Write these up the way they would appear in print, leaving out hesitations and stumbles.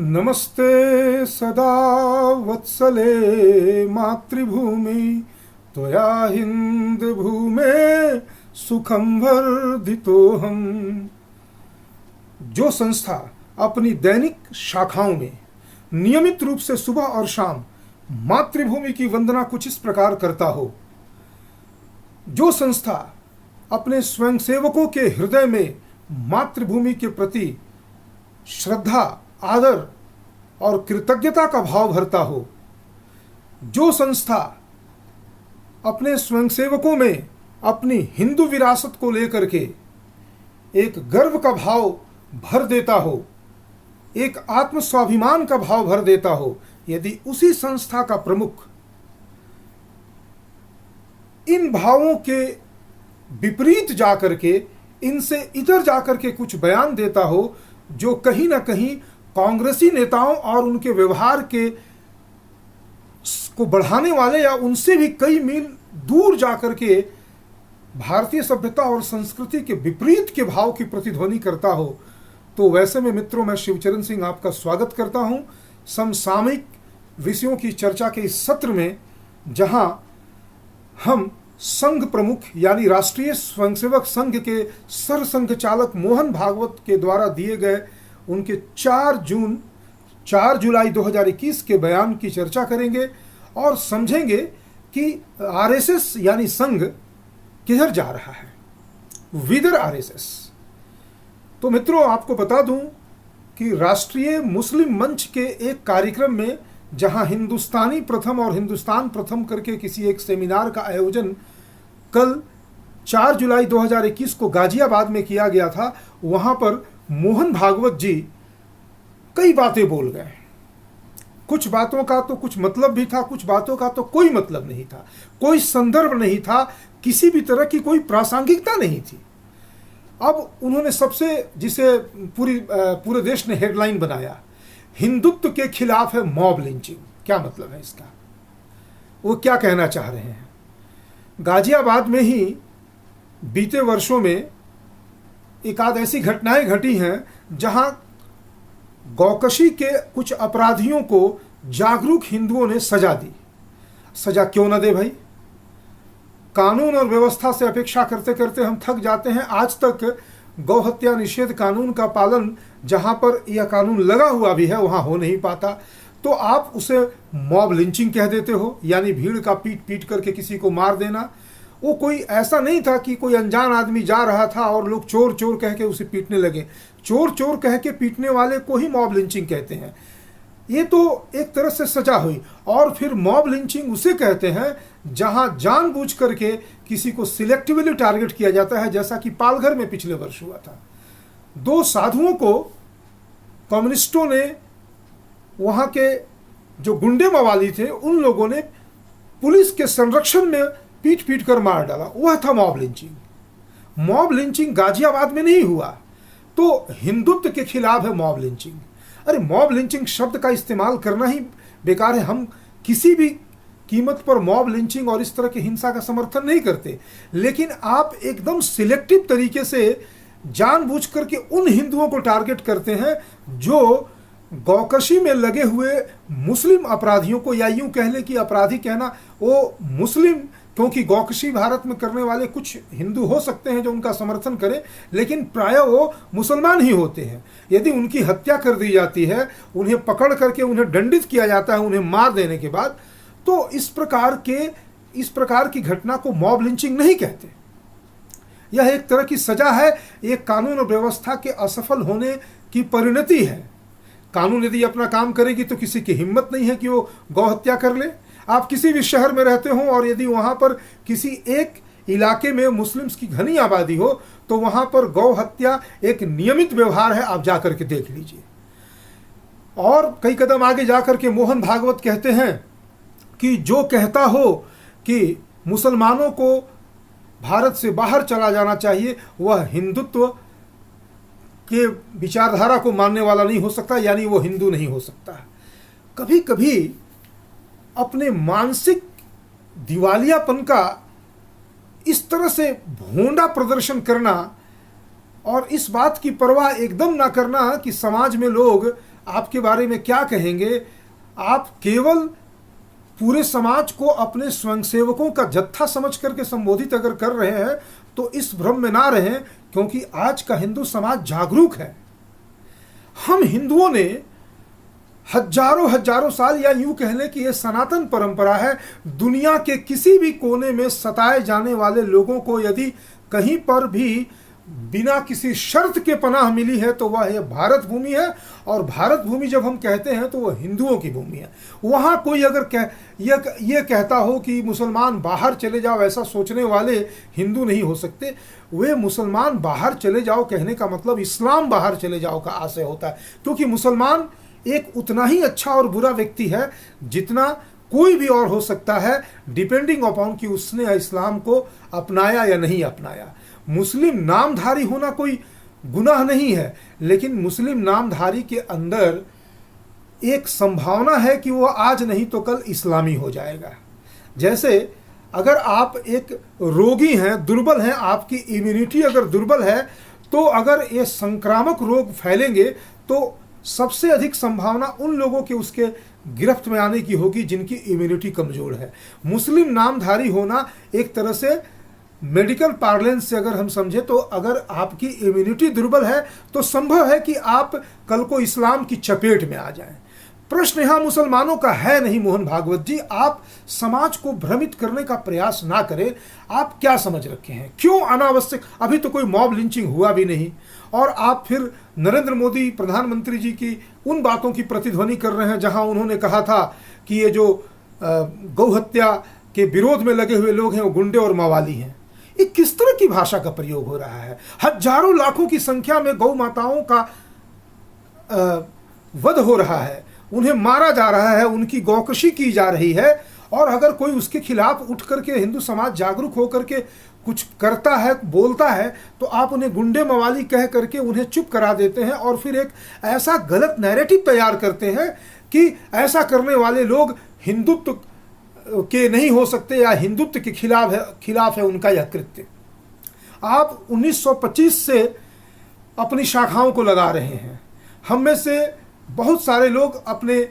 नमस्ते सदा वत्सले मातृभूमि त्वया हिंद भूमे सुखम वर्धितोहम। जो संस्था अपनी दैनिक शाखाओं में नियमित रूप से सुबह और शाम मातृभूमि की वंदना कुछ इस प्रकार करता हो, जो संस्था अपने स्वयंसेवकों के हृदय में मातृभूमि के प्रति श्रद्धा, आदर और कृतज्ञता का भाव भरता हो, जो संस्था अपने स्वयंसेवकों में अपनी हिंदू विरासत को लेकर के एक गर्व का भाव भर देता हो, एक आत्म स्वाभिमान का भाव भर देता हो, यदि उसी संस्था का प्रमुख इन भावों के विपरीत जाकर के, इनसे इधर जाकर के कुछ बयान देता हो जो कहीं ना कहीं कांग्रेसी नेताओं और उनके व्यवहार के को बढ़ाने वाले या उनसे भी कई मील दूर जाकर के भारतीय सभ्यता और संस्कृति के विपरीत के भाव की प्रतिध्वनि करता हो, तो वैसे में मित्रों, मैं शिवचरण सिंह आपका स्वागत करता हूं समसामयिक विषयों की चर्चा के इस सत्र में, जहां हम संघ प्रमुख यानी राष्ट्रीय स्वयंसेवक संघ के सरसंघ चालक मोहन भागवत के द्वारा दिए गए उनके 4 जुलाई 2021 के बयान की चर्चा करेंगे और समझेंगे कि आरएसएस यानी संघ किधर जा रहा है, विदर आरएसएस। तो मित्रों, आपको बता दूं कि राष्ट्रीय मुस्लिम मंच के एक कार्यक्रम में, जहां हिंदुस्तानी प्रथम और हिंदुस्तान प्रथम करके किसी एक सेमिनार का आयोजन कल 4 जुलाई 2021 को गाजियाबाद में किया गया था, वहां पर मोहन भागवत जी कई बातें बोल गए। कुछ बातों का तो कुछ मतलब भी था, कुछ बातों का तो कोई मतलब नहीं था, कोई संदर्भ नहीं था, किसी भी तरह की कोई प्रासंगिकता नहीं थी। अब उन्होंने सबसे, जिसे पूरे देश ने हेडलाइन बनाया, हिंदुत्व के खिलाफ है मॉब लिंचिंग। क्या मतलब है इसका? वो क्या कहना चाह रहे हैं? गाजियाबाद में ही बीते वर्षों में एक आध ऐसी घटनाएं घटी हैं जहां गौकशी के कुछ अपराधियों को जागरूक हिंदुओं ने सजा दी। सजा क्यों न दे भाई? कानून और व्यवस्था से अपेक्षा करते करते हम थक जाते हैं। आज तक गौ हत्या निषेध कानून का पालन, जहां पर यह कानून लगा हुआ भी है, वहां हो नहीं पाता। तो आप उसे मॉब लिंचिंग कह देते हो, यानी भीड़ का पीट पीट करके किसी को मार देना। वो कोई ऐसा नहीं था कि कोई अनजान आदमी जा रहा था और लोग चोर चोर कह के उसे पीटने लगे। चोर चोर कह के पीटने वाले को ही मॉब लिंचिंग कहते हैं। ये तो एक तरह से सजा हुई। और फिर मॉब लिंचिंग उसे कहते हैं जहां जानबूझ करके किसी को सिलेक्टिवली टारगेट किया जाता है, जैसा कि पालघर में पिछले वर्ष हुआ था। 2 साधुओं को कम्युनिस्टों ने, वहां के जो गुंडे मवाली थे, उन लोगों ने पुलिस के संरक्षण में पीट पीट कर मार डाला। वह था mob lynching. Mob lynching Ghaziabad में नहीं हुआ, तो हिंदुत्व के खिलाफ है मॉब लिंचिंग। अरे, मॉब लिंचिंग शब्द का इस्तेमाल करना ही बेकार है। हम किसी भी कीमत पर मॉब लिंचिंग और इस तरह की हिंसा का समर्थन नहीं करते, लेकिन आप एकदम सिलेक्टिव तरीके से जानबूझ करके उन हिंदुओं को टारगेट करते हैं जो गौकशी में लगे हुए मुस्लिम अपराधियों को, या यूं कह लें कि अपराधी कहना वो मुस्लिम, क्योंकि गौकशी भारत में करने वाले कुछ हिंदू हो सकते हैं जो उनका समर्थन करें, लेकिन प्रायः वो मुसलमान ही होते हैं। यदि उनकी हत्या कर दी जाती है, उन्हें पकड़ करके उन्हें दंडित किया जाता है उन्हें मार देने के बाद, तो इस प्रकार की घटना को मॉब लिंचिंग नहीं कहते। यह एक तरह की सजा है, एक कानून और व्यवस्था के असफल होने की परिणति है। कानून यदि अपना काम करेगी तो किसी की हिम्मत नहीं है कि वो गौ हत्या कर ले। आप किसी भी शहर में रहते हो और यदि वहां पर किसी एक इलाके में मुस्लिम्स की घनी आबादी हो, तो वहां पर गौ हत्या एक नियमित व्यवहार है। आप जाकर के देख लीजिए। और कई कदम आगे जाकर के मोहन भागवत कहते हैं कि जो कहता हो कि मुसलमानों को भारत से बाहर चला जाना चाहिए, वह हिंदुत्व के विचारधारा को मानने वाला नहीं हो सकता, यानी वो हिंदू नहीं हो सकता। कभी कभी अपने मानसिक दिवालियापन का इस तरह से भोंडा प्रदर्शन करना और इस बात की परवाह एकदम ना करना कि समाज में लोग आपके बारे में क्या कहेंगे, आप केवल पूरे समाज को अपने स्वयंसेवकों का जत्था समझ करके संबोधित अगर कर रहे हैं तो इस भ्रम में ना रहें, क्योंकि आज का हिंदू समाज जागरूक है। हम हिंदुओं ने हजारों हजारों साल, या यूं कह लें कि यह सनातन परंपरा है, दुनिया के किसी भी कोने में सताए जाने वाले लोगों को यदि कहीं पर भी बिना किसी शर्त के पनाह मिली है तो वह भारत भूमि है। और भारत भूमि जब हम कहते हैं तो वह हिंदुओं की भूमि है। वहाँ कोई अगर ये कहता हो कि मुसलमान बाहर चले जाओ, ऐसा सोचने वाले हिंदू नहीं हो सकते। वे मुसलमान बाहर चले जाओ कहने का मतलब इस्लाम बाहर चले जाओ का आशय होता है, क्योंकि मुसलमान एक उतना ही अच्छा और बुरा व्यक्ति है जितना कोई भी और हो सकता है, डिपेंडिंग अपॉन कि उसने इस्लाम को अपनाया या नहीं अपनाया। मुस्लिम नामधारी होना कोई गुनाह नहीं है, लेकिन मुस्लिम नामधारी के अंदर एक संभावना है कि वह आज नहीं तो कल इस्लामी हो जाएगा। जैसे अगर आप एक रोगी हैं, दुर्बल हैं, आपकी इम्यूनिटी अगर दुर्बल है, तो अगर ये संक्रामक रोग फैलेंगे तो सबसे अधिक संभावना उन लोगों के उसके गिरफ्त में आने की होगी जिनकी इम्यूनिटी कमजोर है। मुस्लिम नामधारी होना एक तरह से मेडिकल पार्लेंस से अगर हम समझे तो अगर आपकी इम्यूनिटी दुर्बल है तो संभव है कि आप कल को इस्लाम की चपेट में आ जाएं। प्रश्न यहाँ मुसलमानों का है नहीं मोहन भागवत जी, आप समाज को भ्रमित करने का प्रयास ना करें। आप क्या समझ रखे हैं, क्यों अनावश्यक, अभी तो कोई मॉब लिंचिंग हुआ भी नहीं, और आप फिर नरेंद्र मोदी प्रधानमंत्री जी की उन बातों की प्रतिध्वनि कर रहे हैं जहां उन्होंने कहा था कि ये जो गौ हत्या के विरोध में लगे हुए लोग हैं वो गुंडे और मवाली हैं। ये किस तरह की भाषा का प्रयोग हो रहा है। हजारों लाखों की संख्या में गौ माताओं का वध हो रहा है, उन्हें मारा जा रहा है, उनकी गौकशी की जा रही है, और अगर कोई उसके खिलाफ उठ करके हिंदू समाज जागरूक होकर के कुछ करता है, बोलता है, तो आप उन्हें गुंडे मवाली कह करके उन्हें चुप करा देते हैं और फिर एक ऐसा गलत नैरेटिव तैयार करते हैं कि ऐसा करने वाले लोग हिंदुत्व के नहीं हो सकते या हिंदुत्व के खिलाफ है उनका यह कृत्य। आप 1925 से अपनी शाखाओं को लगा रहे हैं। हम में से बहुत सारे लोग अपने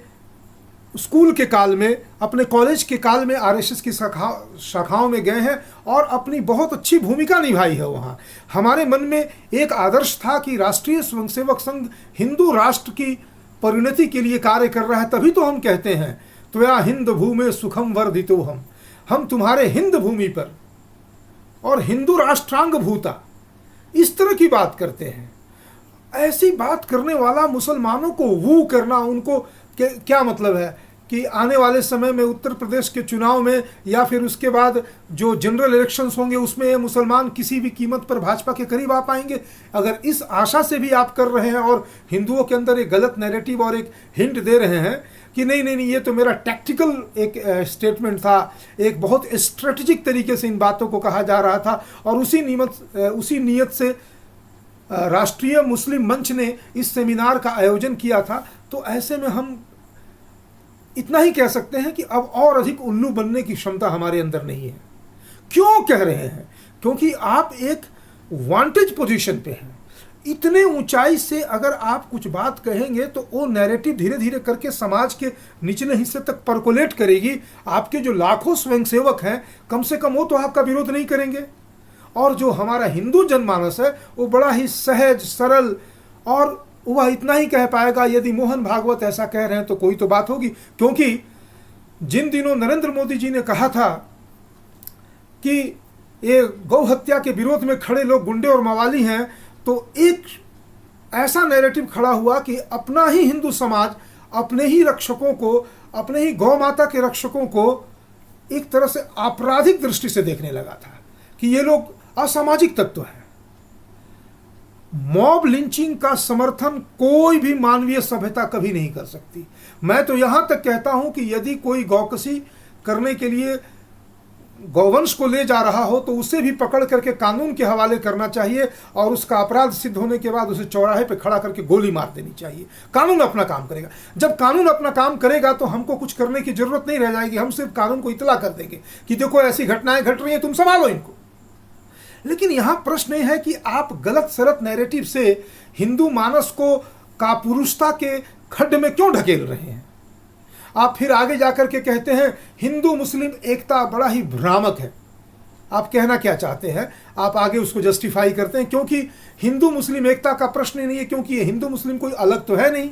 स्कूल के काल में, अपने कॉलेज के काल में आरएसएस की शाखाओं में गए हैं और अपनी बहुत अच्छी भूमिका निभाई है। वहाँ हमारे मन में एक आदर्श था कि राष्ट्रीय स्वयंसेवक संघ हिंदू राष्ट्र की परिणति के लिए कार्य कर रहा है, तभी तो हम कहते हैं त्वया हिंद भूमि सुखम वर्धितो हम तुम्हारे हिंद भूमि पर और हिंदू राष्ट्रांग भूता, इस तरह की बात करते हैं। ऐसी बात करने वाला मुसलमानों को वू करना, उनको क्या मतलब है कि आने वाले समय में उत्तर प्रदेश के चुनाव में या फिर उसके बाद जो जनरल इलेक्शंस होंगे उसमें मुसलमान किसी भी कीमत पर भाजपा के करीब आ पाएंगे। अगर इस आशा से भी आप कर रहे हैं और हिंदुओं के अंदर एक गलत नैरेटिव और एक हिंट दे रहे हैं कि नहीं ये तो मेरा टैक्टिकल एक स्टेटमेंट था, एक बहुत स्ट्रेटेजिक तरीके से इन बातों को कहा जा रहा था और उसी नीयत से राष्ट्रीय मुस्लिम मंच ने इस सेमिनार का आयोजन किया था, तो ऐसे में हम इतना ही कह सकते हैं कि अब और अधिक उल्लू बनने की क्षमता हमारे अंदर नहीं है। क्यों कह रहे हैं? क्योंकि आप एक वांटेज पोजीशन पे हैं। इतने ऊंचाई से अगर आप कुछ बात कहेंगे तो वो नैरेटिव धीरे धीरे करके समाज के निचले हिस्से तक परकोलेट करेगी। आपके जो लाखों स्वयंसेवक हैं कम से कम वो तो आपका विरोध नहीं करेंगे, और जो हमारा हिंदू जनमानस है वो बड़ा ही सहज सरल, और वह इतना ही कह पाएगा यदि मोहन भागवत ऐसा कह रहे हैं तो कोई तो बात होगी। क्योंकि जिन दिनों नरेंद्र मोदी जी ने कहा था कि ये गौ हत्या के विरोध में खड़े लोग गुंडे और मवाली हैं, तो एक ऐसा नैरेटिव खड़ा हुआ कि अपना ही हिंदू समाज अपने ही रक्षकों को, अपने ही गौ माता के रक्षकों को एक तरह से आपराधिक दृष्टि से देखने लगा था कि ये लोग असामाजिक तत्व हैं। मॉब लिंचिंग का समर्थन कोई भी मानवीय सभ्यता कभी नहीं कर सकती। मैं तो यहां तक कहता हूं कि यदि कोई गौकसी करने के लिए गौवंश को ले जा रहा हो तो उसे भी पकड़ करके कानून के हवाले करना चाहिए और उसका अपराध सिद्ध होने के बाद उसे चौराहे पे खड़ा करके गोली मार देनी चाहिए। कानून अपना काम करेगा। जब कानून अपना काम करेगा तो हमको कुछ करने की जरूरत नहीं रह जाएगी। हम सिर्फ कानून को इतला कर देंगे कि देखो ऐसी घटनाएं घट रही हैं, तुम संभालो इनको। लेकिन यहां प्रश्न यह है कि आप गलत सलत नैरेटिव से हिंदू मानस को कापुरुषता के खड्ड में क्यों ढकेल रहे हैं? आप फिर आगे जाकर के कहते हैं हिंदू मुस्लिम एकता बड़ा ही भ्रामक है। आप कहना क्या चाहते हैं? आप आगे उसको जस्टिफाई करते हैं क्योंकि हिंदू मुस्लिम एकता का प्रश्न ही नहीं है, क्योंकि ये हिंदू मुस्लिम कोई अलग तो है नहीं।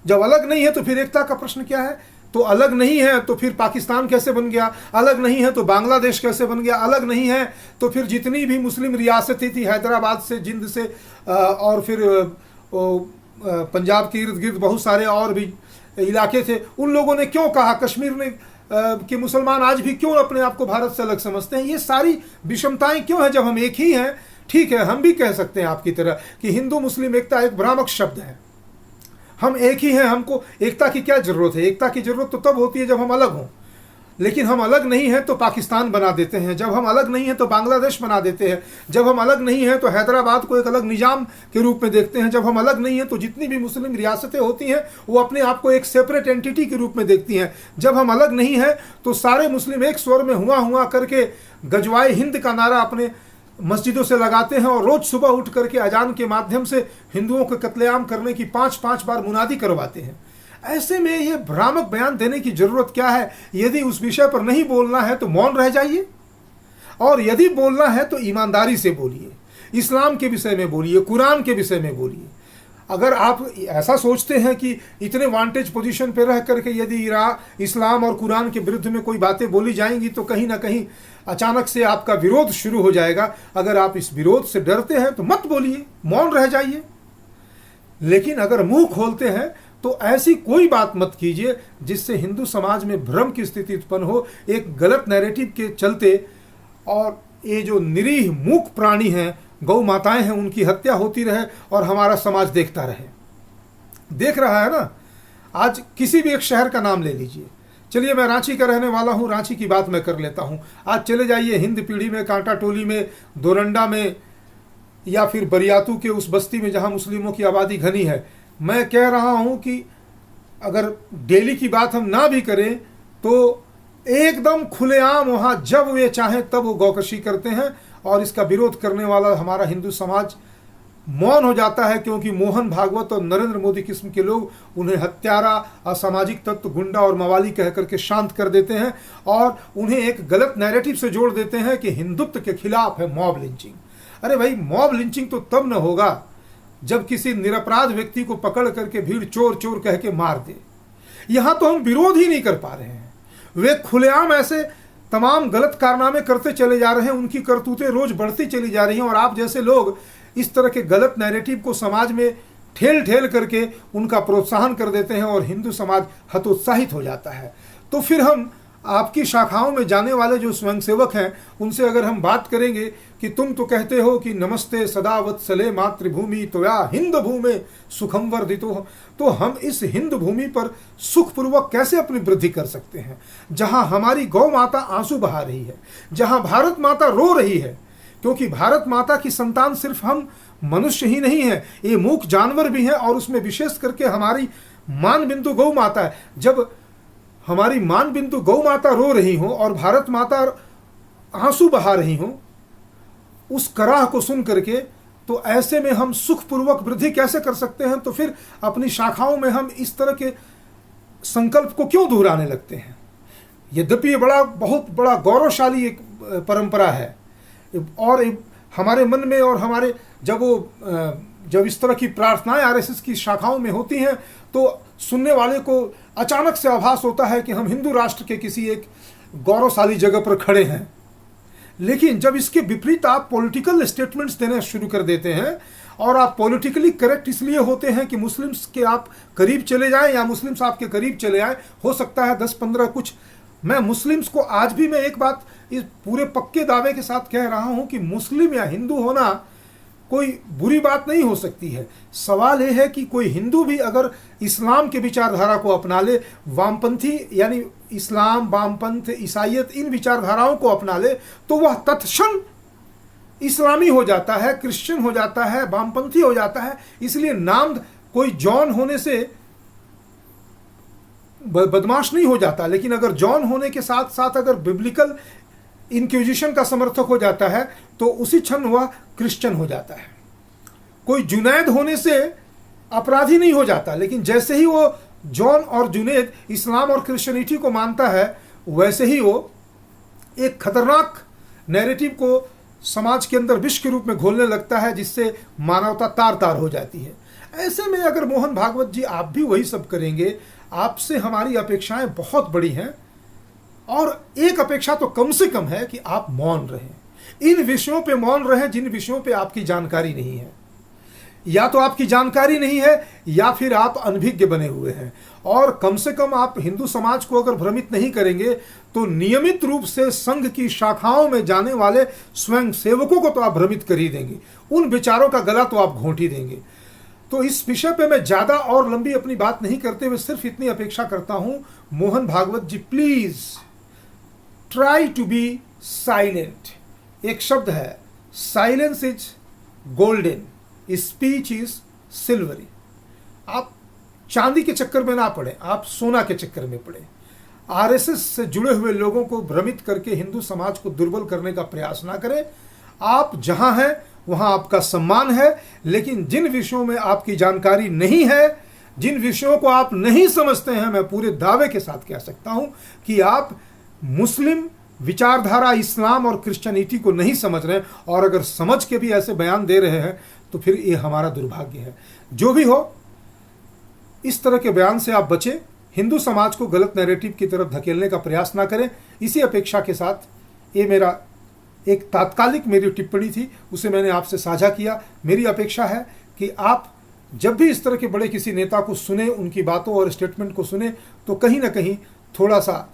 जब अलग नहीं है तो फिर एकता का प्रश्न क्या है? तो अलग नहीं है तो फिर पाकिस्तान कैसे बन गया? अलग नहीं है तो बांग्लादेश कैसे बन गया? अलग नहीं है तो फिर जितनी भी मुस्लिम रियासतें थी, हैदराबाद से, जिंद से और फिर पंजाब के इर्द गिर्द बहुत सारे और भी इलाके थे, उन लोगों ने क्यों कहा? कश्मीर ने कि मुसलमान आज भी क्यों अपने आप को भारत से अलग समझते हैं? ये सारी विषमताएं क्यों हैं जब हम एक ही हैं? ठीक है, हम भी कह सकते हैं आपकी तरह कि हिंदू मुस्लिम एकता एक भ्रामक शब्द है। हम एक ही हैं, हमको एकता की क्या जरूरत है? एकता की जरूरत तो तब होती है जब हम अलग हों। लेकिन हम अलग नहीं हैं तो पाकिस्तान बना देते हैं, जब हम अलग नहीं हैं तो बांग्लादेश बना देते हैं, जब हम अलग नहीं हैं तो हैदराबाद को एक अलग निजाम के रूप में देखते हैं, जब हम अलग नहीं हैं तो जितनी भी मुस्लिम रियासतें होती हैं वो अपने आप को एक सेपरेट एंटिटी के रूप में देखती हैं, जब हम अलग नहीं हैं तो सारे मुस्लिम एक स्वर में हुआ हुआ करके गजवाए हिंद का नारा अपने मस्जिदों से लगाते हैं और रोज सुबह उठ करके अजान के माध्यम से हिंदुओं को कत्लेआम करने की 5-5 बार मुनादी करवाते हैं। ऐसे में ये भ्रामक बयान देने की जरूरत क्या है? यदि उस विषय पर नहीं बोलना है तो मौन रह जाइए, और यदि बोलना है तो ईमानदारी से बोलिए, इस्लाम के विषय में बोलिए, कुरान के विषय में बोलिए। अगर आप ऐसा सोचते हैं कि इतने वांटेज पोजीशन पर रह करके यदि इस्लाम और कुरान के विरुद्ध में कोई बातें बोली जाएंगी तो कहीं ना कहीं अचानक से आपका विरोध शुरू हो जाएगा। अगर आप इस विरोध से डरते हैं तो मत बोलिए, मौन रह जाइए। लेकिन अगर मुंह खोलते हैं तो ऐसी कोई बात मत कीजिए जिससे हिंदू समाज में भ्रम की स्थिति उत्पन्न हो, एक गलत नैरेटिव के चलते, और ये जो निरीह मूक प्राणी हैं, गौ माताएं हैं, उनकी हत्या होती रहे और हमारा समाज देखता रहे। देख रहा है ना। आज किसी भी एक शहर का नाम ले लीजिए। चलिए, मैं रांची का रहने वाला हूँ, रांची की बात मैं कर लेता हूँ। आज चले जाइए हिंद पीढ़ी में, कांटा टोली में, दोरंडा में, या फिर बरियातू के उस बस्ती में जहाँ मुस्लिमों की आबादी घनी है। मैं कह रहा हूँ कि अगर दिल्ली की बात हम ना भी करें तो एकदम खुलेआम वहाँ जब वे चाहें तब वो गौकशी करते हैं, और इसका विरोध करने वाला हमारा हिंदू समाज मौन हो जाता है, क्योंकि मोहन भागवत और नरेंद्र मोदी किस्म के लोग उन्हें हत्यारा, असामाजिक तत्व, गुंडा और मवाली कह करके शांत कर देते हैं और उन्हें एक गलत नैरेटिव से जोड़ देते हैं कि हिंदुत्व के खिलाफ है मॉब लिंचिंग। अरे भाई, मॉब लिंचिंग तो तब न होगा जब किसी निरपराध व्यक्ति को पकड़ करके भीड़ चोर चोर कह के मार दे। यहां तो हम विरोध ही नहीं कर पा रहे हैं, वे खुलेआम ऐसे तमाम गलत कारनामे करते चले जा रहे हैं, उनकी करतूतें रोज बढ़ती चली जा रही हैं, और आप जैसे लोग इस तरह के गलत नैरेटिव को समाज में ठेल ठेल करके उनका प्रोत्साहन कर देते हैं और हिंदू समाज हतोत्साहित हो जाता है। तो फिर हम आपकी शाखाओं में जाने वाले जो स्वयंसेवक हैं उनसे अगर हम बात करेंगे कि तुम तो कहते हो कि नमस्ते सदा वत्सले मातृभूमि त्वया हिंद भूमि सुखम वर्धितो, तो हम इस हिंद भूमि पर सुखपूर्वक कैसे अपनी वृद्धि कर सकते हैं, जहां हमारी गौ माता आंसू बहा रही है, जहां भारत माता रो रही है, क्योंकि भारत माता की संतान सिर्फ हम मनुष्य ही नहीं है, ये मूक जानवर भी हैं, और उसमें विशेष करके हमारी मान बिंदु गौ माता है। जब हमारी मान बिंदु गौ माता रो रही हो और भारत माता आंसू बहा रही हो उस कराह को सुन करके, तो ऐसे में हम सुखपूर्वक वृद्धि कैसे कर सकते हैं? तो फिर अपनी शाखाओं में हम इस तरह के संकल्प को क्यों दोहराने लगते हैं? यद्यपि ये बहुत बड़ा गौरवशाली एक परंपरा है, और हमारे मन में और हमारे जब इस तरह की प्रार्थनाएं आरएसएस की शाखाओं में होती हैं तो सुनने वाले को अचानक से आभास होता है कि हम हिंदू राष्ट्र के किसी एक गौरवशाली जगह पर खड़े हैं। लेकिन जब इसके विपरीत आप पॉलिटिकल स्टेटमेंट्स देना शुरू कर देते हैं, और आप पॉलिटिकली करेक्ट इसलिए होते हैं कि मुस्लिम्स के आप करीब चले जाएं या मुस्लिम्स आपके करीब चले आए, हो सकता है 10-15 कुछ। मैं मुस्लिम्स को आज भी, मैं एक बात इस पूरे पक्के दावे के साथ कह रहा हूं कि मुस्लिम या हिंदू होना कोई बुरी बात नहीं हो सकती है। सवाल यह है कि कोई हिंदू भी अगर इस्लाम के विचारधारा को अपना ले, वामपंथी यानी इस्लाम, वामपंथ, ईसाइयत, इन विचारधाराओं को अपना ले, तो वह तत्क्षण इस्लामी हो जाता है, क्रिश्चियन हो जाता है, वामपंथी हो जाता है। इसलिए नाम कोई जॉन होने से बदमाश नहीं हो जाता, लेकिन अगर जॉन होने के साथ साथ अगर बिब्लिकल इंक्विजिशन का समर्थक हो जाता है तो उसी क्षण वह क्रिश्चियन हो जाता है। कोई जुनैद होने से अपराधी नहीं हो जाता, लेकिन जैसे ही वो जॉन और जुनेद इस्लाम और क्रिश्चियनिटी को मानता है, वैसे ही वो एक खतरनाक नैरेटिव को समाज के अंदर विष के रूप में घोलने लगता है, जिससे मानवता तार तार हो जाती है। ऐसे में अगर मोहन भागवत जी आप भी वही सब करेंगे, आपसे हमारी अपेक्षाएं बहुत बड़ी हैं, और एक अपेक्षा तो कम से कम है कि आप मौन रहें, इन विषयों पे मौन रहें जिन विषयों पे आपकी जानकारी नहीं है। या तो आपकी जानकारी नहीं है या फिर आप अनभिज्ञ बने हुए हैं। और कम से कम आप हिंदू समाज को अगर भ्रमित नहीं करेंगे तो नियमित रूप से संघ की शाखाओं में जाने वाले स्वयं सेवकों को तो आप भ्रमित कर ही देंगे, उन विचारों का गला तो आप घोंट ही देंगे। तो इस विषय पे मैं ज़्यादा और लंबी अपनी बात नहीं करते हुए सिर्फ इतनी अपेक्षा करता हूं, Mohan Bhagwat ji please try to be silent. एक शब्द है, silence is golden, speech is silvery. आप चांदी के चक्कर में ना पड़े, आप सोना के चक्कर में पड़े। आरएसएस से जुड़े हुए लोगों को भ्रमित करके हिंदू समाज को दुर्बल करने का प्रयास ना करें। आप जहां हैं वहां आपका सम्मान है, लेकिन जिन विषयों में आपकी जानकारी नहीं है, जिन विषयों को आप नहीं समझते हैं, मैं पूरे दावे के साथ कह सकता हूं कि आप मुस्लिम विचारधारा, इस्लाम और क्रिश्चियनिटी को नहीं समझ रहे हैं, और अगर समझ के भी ऐसे बयान दे रहे हैं तो फिर ये हमारा दुर्भाग्य है। जो भी हो, इस तरह के बयान से आप बचें, हिंदू समाज को गलत नैरेटिव की तरफ धकेलने का प्रयास ना करें। इसी अपेक्षा के साथ ये मेरा एक तात्कालिक मेरी टिप्पणी थी, उसे मैंने आपसे साझा किया। मेरी अपेक्षा है कि आप जब भी इस तरह के बड़े किसी नेता को सुने, उनकी बातों और स्टेटमेंट को सुने, तो कहीं ना कहीं थोड़ा सा